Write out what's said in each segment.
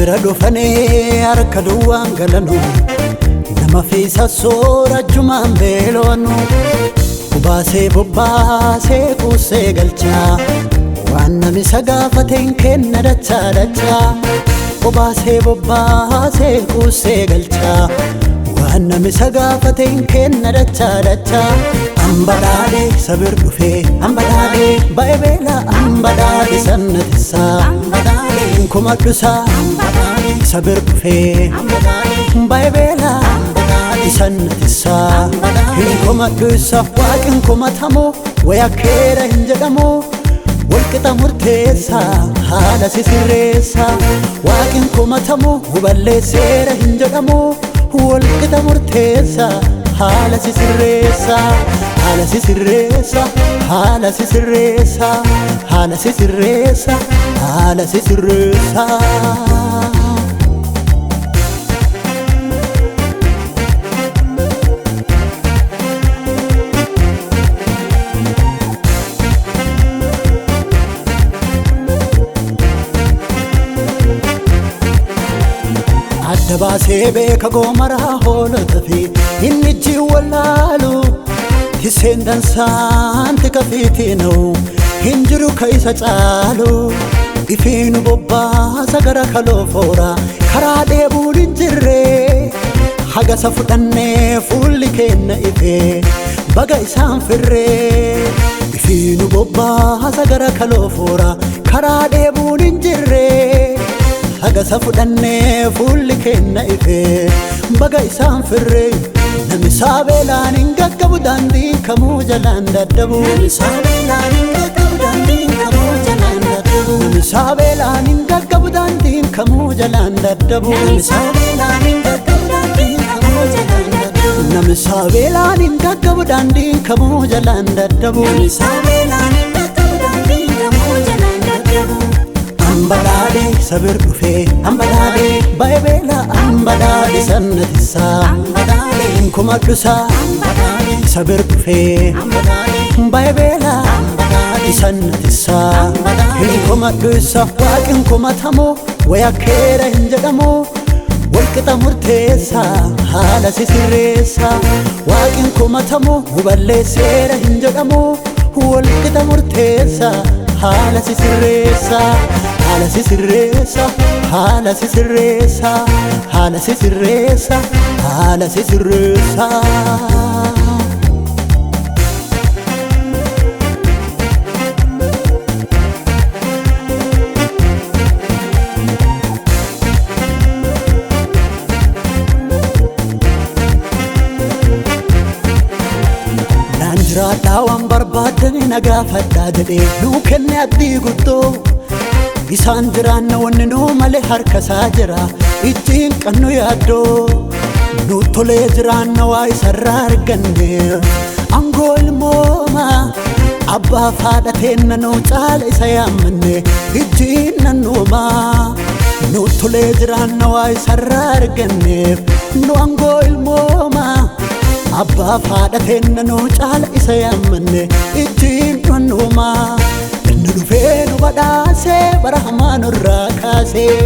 bira dhufanii harka duwwaan galanu nama fiisa soora jumaan beelonu kubaasee bobbaasee kuusee galchaa waan nami sagaafateen kenna dachaa dachaa kubaasee bobbaasee kuusee galchaa waan nami sagaafateen kenna dachaa dachaa ambadaale sabir dhufee ambadaale baay'eela ambadaale sannatisaa ambadaale kumadhusaa ambadaale sabir dhufee ambadaale baay'eela ambadaale sannatisaa kumadhusaa waaqin kumatamoo wayakeera hin jedhamoo walqixa murteessaa haala sisirreessaa waaqin kumatamoo huballeesseera hin jedhamoo walqixa murteessaa haala sisirreessaa haala sisirreessaa haala sisirreessaa haala sisirreessaa haala sisirreessaa adda baasee beeka goomaraa hoolota fi inni jiwwallaalu tiseen dansaanti kafiitinuu hin jiru ka isa caalu ifiinu bobbaasa gara kaloofoora karaa dheebuun hin jirre hagasa fudhannee fuulli kenna ifee baga isaan firree ifiinu bobbaasa gara kaloofoora karaa dheebuun hin jirre hagasa fudhannee fuulli kenna ifee baga isaan firree nami saabeelaan hin gaggabu daandiin kamuu jalaan dadhabu nami saabeelaan hin gaggabu daandiin kamuu jalaan dadhabu nami saabeelaan hin gaggabu daandiin kamuu jalaan dadhabu nami saabeelaan hin gaggabu daandiin kamuu jalaan dadhabu nami saabeelaan hin gaggabu daandiin kamuu jalaan dadhabu nami saabeelaan hin gaggabu daandiin kamuu jalaan dadhabu ambadaale sabir dhufee ambadaale baay'eela ambadaale sannatisaa ambadaale kumadhusaa ambadaale sabir dhufee ambadaale baay'eela ambadaale sannatisaa kumadhusaa waaqin kumatamoo wayakeera hin jedhamoo walqixa murteessaa haala sisirreessaa waaqin kumatamoo huballeesseera hin jedhamoo walqixa murteessaa haala sisirreessaa haala sisirreessaa haala sisirreessaa haala sisirreessaa haala sisirreessaa naan jiraadhaa waan barbaadanii nagaafadhaa jedhee nuu kenne abdii guddoo isaan jiraanna wanni nuu malee harkasaa jira ittiin qannu yaaddoo nuu tolee jiraanna waa isarraa arganne angoo ilmooma abbaa faadha teenna nuu caala isa yaammanne ittiin nannuuma nuu tolee jiraanna waa isarraa arganneef nu angoo ilmooma abbaa faadha teenna nuu caala isa yaammanne ittiin nannuuma inni dhufee nu badhaasee bara hamaa nurraa kaasee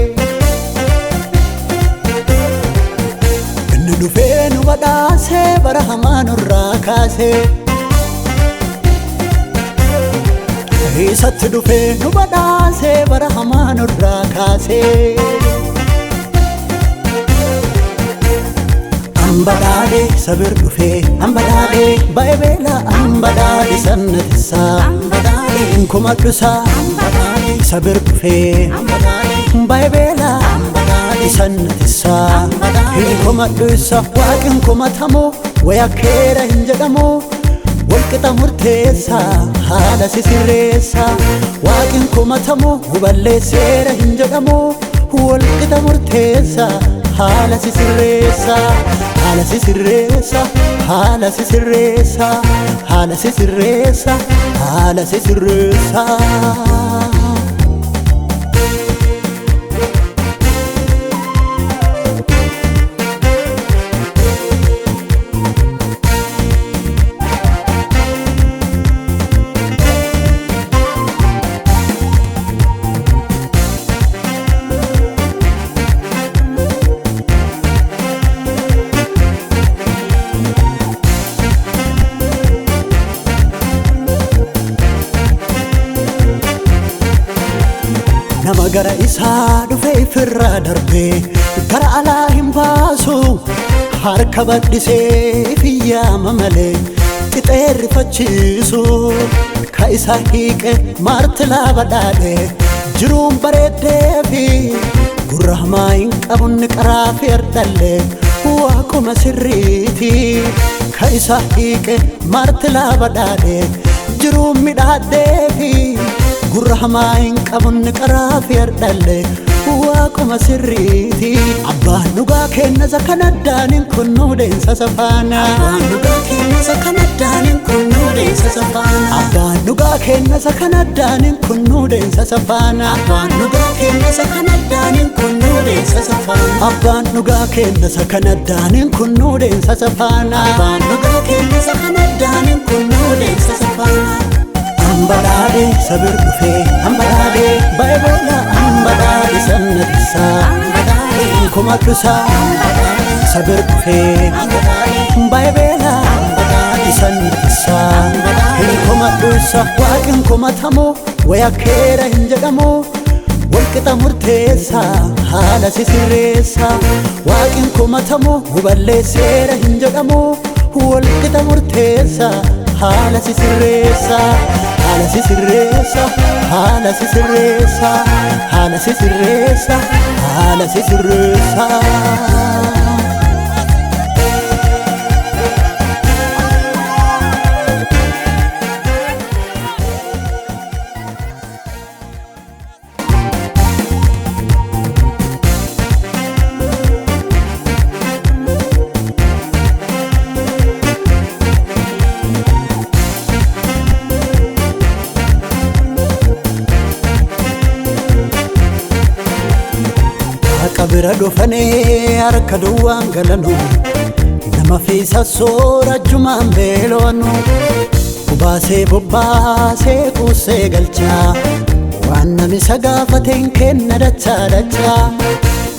inni dhufee nu badhaasee bara hamaa nurraa kaasee isatti dhufee nu badhaasee bara hamaa nurraa kaasee ambadaale sabir dhufee ambadaale baay'eela ambadaale sannatisaa ambadaale kumadhusaa ambadaale sabir dhufee ambadaale baay'eela ambadaale sannatisaa kumadhusaa waaqin kumatamoo wayakeera hin jedhamoo walqixa murteessaa haala sisirreessaa waaqin kumatamoo huballeesseera hin jedhamoo walqixa murteessaa haala sisirreessaa haala sisirreessaa haala sisirreessaa haala sisirreessaa haala sisirreessaa nama gara isaa dhufe ifirraa darbee gara alaa hin baasu harka badhisee fiyyaama malee qixeerrifachiisu ka isa hiiqe martilaa badhaadhe jiruun bareeddee fi gurra hamaa hin qabne qaraa fi ardallee waaquma sirriiti ka isa hiiqe martilaa badhaadhe jiruun midhaadhee fi gurra hamaa hin qabne qaraa fi ardallee waaquma sirriiti abbaan dhugaa keenna kan addaanin kun nuudeensa safaana abbaan dhugaa keenna kan addaanin kun nuudeensa safaana abbaan dhugaa keenna kan addaanin kun nuudeensa safaana abbaan dhugaa keenna kan addaanin kun nuudeensa safaana abbaan dhugaa keenna kan addaanin kun nuudeensa safaana abbaan dhugaa keenna kan addaanin kun nuudeensa safaana ambalaade sabir dhufe ambalaade baybola ambalaade sannatisa ambalaade kumadhusa sabir dhufe baybola ambalaade sannatisa kumadhusa waaqin kumatamo wayakkeera hin jedhamu walqixa murteessa haala sisirreessa waaqin kumatamo huballeesseera hin jedhamu walqixa murteessa haala sisirreessa haala sisirreessa haala sisirreessa haala sisirreessa haala sisirreessa kabira dhufanii harka duwwaan galanu nama fiisa soora jumaan beelonu kubaasee bobbaasee kuusee galchaa waan nami sagaafateen kenna dachaa dachaa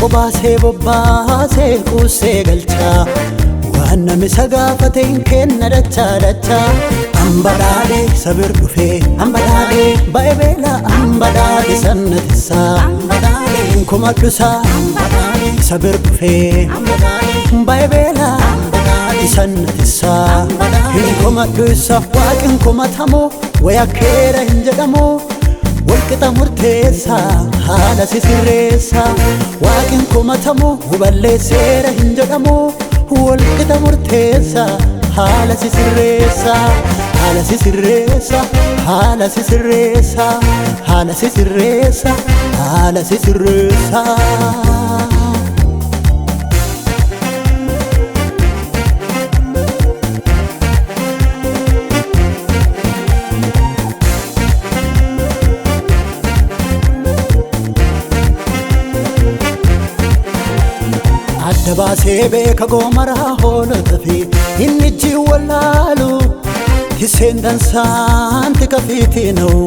kubaasee bobbaasee kuusee galchaa waan nami sagaafateen kenna dachaa dachaa ambalaade sabir dhufee ambalaade baybeela ambalaade sannatisaa kumadhusa sabir dhufe baybeela sannatisa kumadhusa waaqin kumatamo wayakkeera hin jedhamu walqixa murteessa haala sisirreessa waaqin kumatamo huballeesseera hin jedhamu walqixa murteessa haala sisirreessa haala sisirreessa haala sisirreessa haala sisirreessa haala sisirreessa adda baasee beeka goomaraa hoolota fi inni jiwwallaalu hiseen dansaanti kafiitiina'u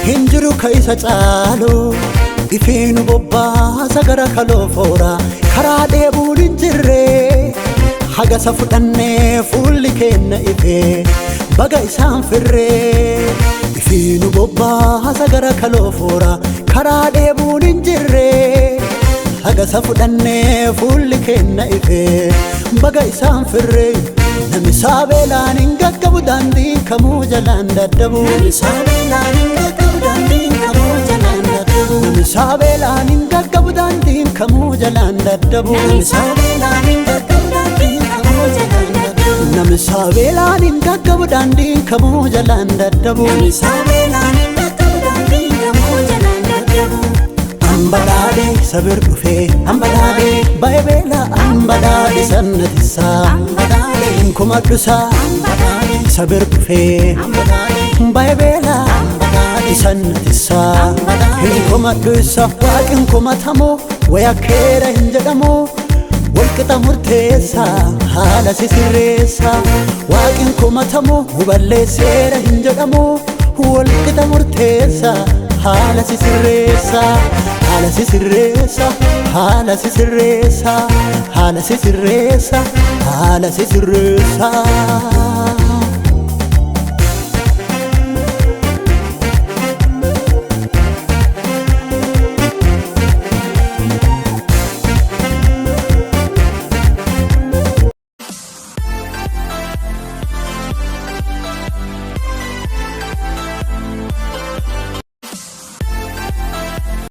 hin jiru ka isa caalu ifiinu bobbaasa gara kaloofoora karaa dheebuun hin jirre hagasa fudhannee fuulli keenna ifee baga isaan firree ifiinu bobbaasa gara kaloofoora karaa dheebuun hin jirre hagasa fudhannee fuulli keenna ifee baga isaan firree nami saabeelaan hin gaggabu daandii kamuu jalaan daddabu nami saabeelaan hin gaggabu daandii kamuu jalaan daddabu nami saabeelaan hin gaggabu daandii kamuu jalaan daddabu nami saabeelaan hin gaggabu daandii kamuu jalaan daddabu nami saabeelaan hin gaggabu daandii kamuu jalaan daddabu nami saabeelaan hin gaggabu daandii kamuu jalaan daddabu ambalaade sabir dhufe ambalaade baybeela ambalaade sannatisa ambalaade kumadhusa sabir dhufe baybeela sannatisa kumadhusa waaqin kumatamo wayakkeera hin jedhamu walqixa murteessa haala sisirreessa waaqin kumatamo huballeesseera hin jedhamu walqixa murteessa haala sisirreessa haala sisirreessa haala sisirreessa haala sisirreessa haala sisirreessa